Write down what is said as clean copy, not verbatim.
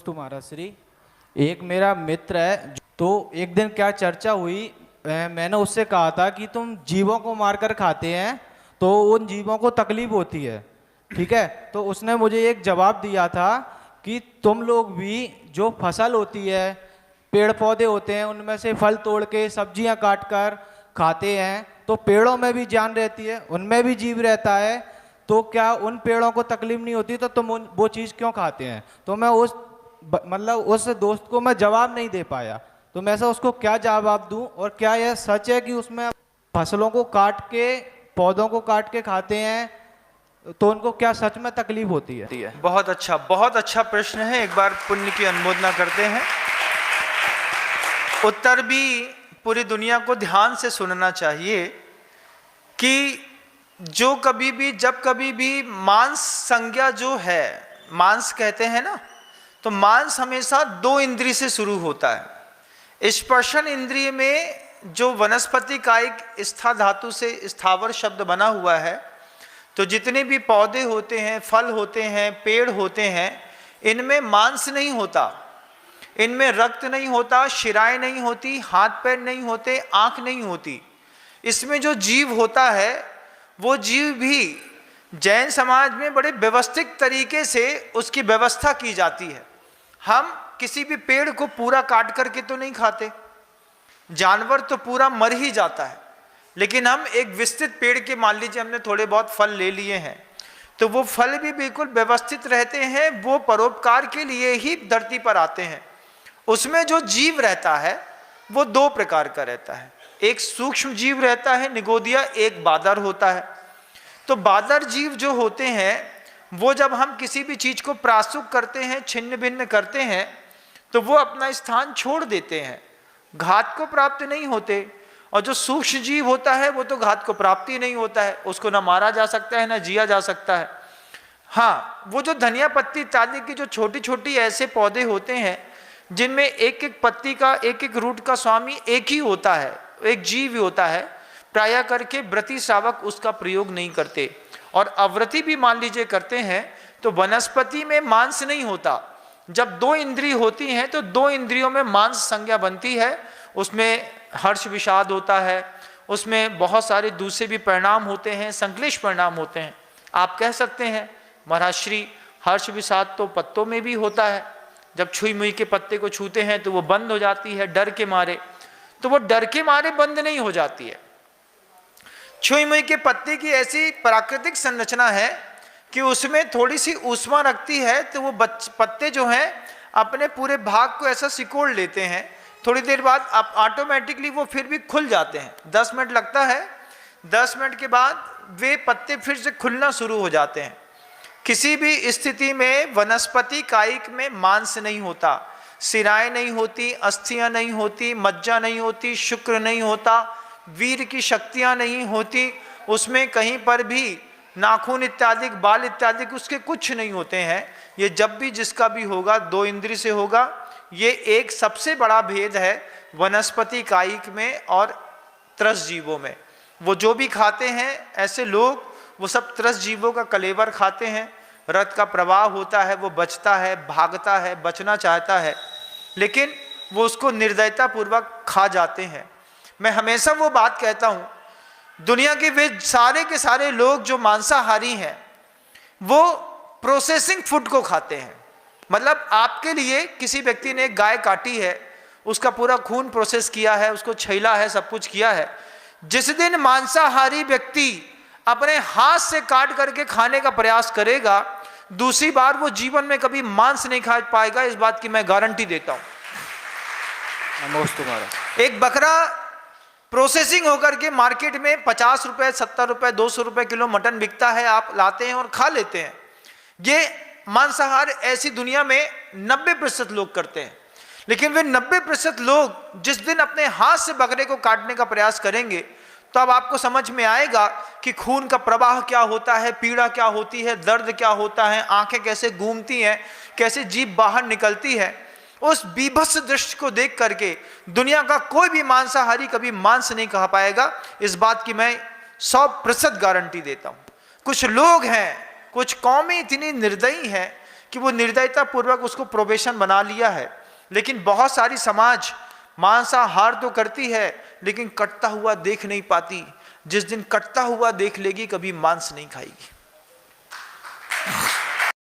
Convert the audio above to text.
नमोस्तु महाराज श्री। एक मेरा मित्र है, तो एक दिन क्या चर्चा हुई, मैंने उससे कहा था कि तुम जीवों को मारकर खाते हैं तो उन जीवों को तकलीफ होती है, ठीक है। तो उसने मुझे एक जवाब दिया था कि तुम लोग भी जो फसल होती है, पेड़ पौधे होते हैं, उनमें से फल तोड़ के सब्जियां काट कर खाते हैं, तो पेड़ों में भी जान रहती है, उनमें भी जीव रहता है, तो क्या उन पेड़ों को तकलीफ नहीं होती, तो तुम वो चीज़ क्यों खाते हैं। तो मैं मतलब उस दोस्त को मैं जवाब नहीं दे पाया, तो मैं ऐसा उसको क्या जवाब दूं, और क्या यह सच है कि उसमें फसलों को काट के, पौधों को काट के खाते हैं, तो उनको क्या सच में तकलीफ होती है। बहुत अच्छा प्रश्न है। एक बार पुण्य की अनुमोदना करते हैं। उत्तर भी पूरी दुनिया को ध्यान से सुनना चाहिए कि जो कभी भी, जब कभी भी मांस संज्ञा जो है, मांस कहते हैं ना, तो मांस हमेशा दो इंद्रिय से शुरू होता है। स्पर्शन इंद्रिय में जो वनस्पति कायिक स्था धातु से स्थावर शब्द बना हुआ है, तो जितने भी पौधे होते हैं, फल होते हैं, पेड़ होते हैं, इनमें मांस नहीं होता, इनमें रक्त नहीं होता, शिराएं नहीं होती, हाथ पैर नहीं होते, आंख नहीं होती। इसमें जो जीव होता है वो जीव भी जैन समाज में बड़े व्यवस्थित तरीके से उसकी व्यवस्था की जाती है। हम किसी भी पेड़ को पूरा काट करके तो नहीं खाते, जानवर तो पूरा मर ही जाता है, लेकिन हम एक विस्तृत पेड़ के, मान लीजिए हमने थोड़े बहुत फल ले लिए हैं, तो वो फल भी बिल्कुल व्यवस्थित रहते हैं, वो परोपकार के लिए ही धरती पर आते हैं। उसमें जो जीव रहता है वो दो प्रकार का रहता है, एक सूक्ष्म जीव रहता है निगोदिया, एक बादर होता है। तो बादर जीव जो होते हैं वो जब हम किसी भी चीज को प्रासुक करते हैं, छिन्न भिन्न करते हैं, तो वो अपना स्थान छोड़ देते हैं, घात को प्राप्त नहीं होते। और जो सूक्ष्म जीव होता है वो तो घात को प्राप्ति नहीं होता है, उसको ना मारा जा सकता है ना जिया जा सकता है। हाँ, वो जो धनिया पत्ती इत्यादि की जो छोटी छोटी ऐसे पौधे होते हैं जिनमें एक एक पत्ती का, एक एक रूट का स्वामी एक ही होता है, एक जीव ही होता है, प्राय करके व्रती श्रावक उसका प्रयोग नहीं करते, और अव्रती भी मान लीजिए करते हैं। तो वनस्पति में मांस नहीं होता। जब दो इंद्रिय होती हैं तो दो इंद्रियों में मांस संज्ञा बनती है, उसमें हर्ष विषाद होता है, उसमें बहुत सारे दूसरे भी परिणाम होते हैं, संक्लिष्ट परिणाम होते हैं। आप कह सकते हैं महाराज श्री, हर्ष विषाद तो पत्तों में भी होता है, जब छुई मुई के पत्ते को छूते हैं तो वो बंद हो जाती है डर के मारे, तो वो डर के मारे बंद नहीं हो जाती है। छुई मुई के पत्ते की ऐसी प्राकृतिक संरचना है कि उसमें थोड़ी सी ऊष्मा रखती है, तो वो पत्ते जो हैं अपने पूरे भाग को ऐसा सिकोड़ लेते हैं, थोड़ी देर बाद अब ऑटोमेटिकली वो फिर भी खुल जाते हैं। 10 मिनट लगता है, 10 मिनट के बाद वे पत्ते फिर से खुलना शुरू हो जाते हैं। किसी भी स्थिति में वनस्पति कायिक में मांस नहीं होता, सिराएं नहीं होती, अस्थियां नहीं होती, मज्जा नहीं होती, शुक्र नहीं होता, वीर की शक्तियां नहीं होती, उसमें कहीं पर भी नाखून इत्यादि, बाल इत्यादि उसके कुछ नहीं होते हैं। ये जब भी जिसका भी होगा दो इंद्रिय से होगा। ये एक सबसे बड़ा भेद है वनस्पति कायिक में और त्रस जीवों में। वो जो भी खाते हैं ऐसे लोग, वो सब त्रस जीवों का कलेवर खाते हैं। रक्त का प्रवाह होता है, वो बचता है, भागता है, बचना चाहता है, लेकिन वो उसको निर्दयता पूर्वक खा जाते हैं। मैं हमेशा वो बात कहता हूँ, दुनिया के वे सारे के सारे लोग जो मांसाहारी हैं वो प्रोसेसिंग फूड को खाते हैं। मतलब आपके लिए किसी व्यक्ति ने गाय काटी है, उसका पूरा खून प्रोसेस किया है, उसको छैला है, सब कुछ किया है। जिस दिन मांसाहारी व्यक्ति अपने हाथ से काट करके खाने का प्रयास करेगा, दूसरी बार वो जीवन में कभी मांस नहीं खा पाएगा, इस बात की मैं गारंटी देता हूं। नमस्ते। एक बकरा प्रोसेसिंग होकर के मार्केट में 50 रुपए, 70 रुपए, 200 रुपए किलो मटन बिकता है, आप लाते हैं और खा लेते हैं। ये मांसाहार ऐसी दुनिया में 90% लोग करते हैं, लेकिन वे 90% लोग जिस दिन अपने हाथ से बकरे को काटने का प्रयास करेंगे, तो अब आपको समझ में आएगा कि खून का प्रवाह क्या होता है, पीड़ा क्या होती है, दर्द क्या होता है, आंखें कैसे घूमती हैं, कैसे जीभ बाहर निकलती है। उस बीभत्स दृश्य को देख करके दुनिया का कोई भी मांसाहारी कभी मांस नहीं खा पाएगा, इस बात की मैं 100% गारंटी देता हूं। कुछ लोग हैं, कुछ कौमें इतनी निर्दयी हैं कि वो निर्दयता पूर्वक उसको प्रोबेशन बना लिया है। लेकिन बहुत सारी समाज मांसाहार तो करती है लेकिन कटता हुआ देख नहीं पाती। जिस दिन कटता हुआ देख लेगी कभी मांस नहीं खाएगी।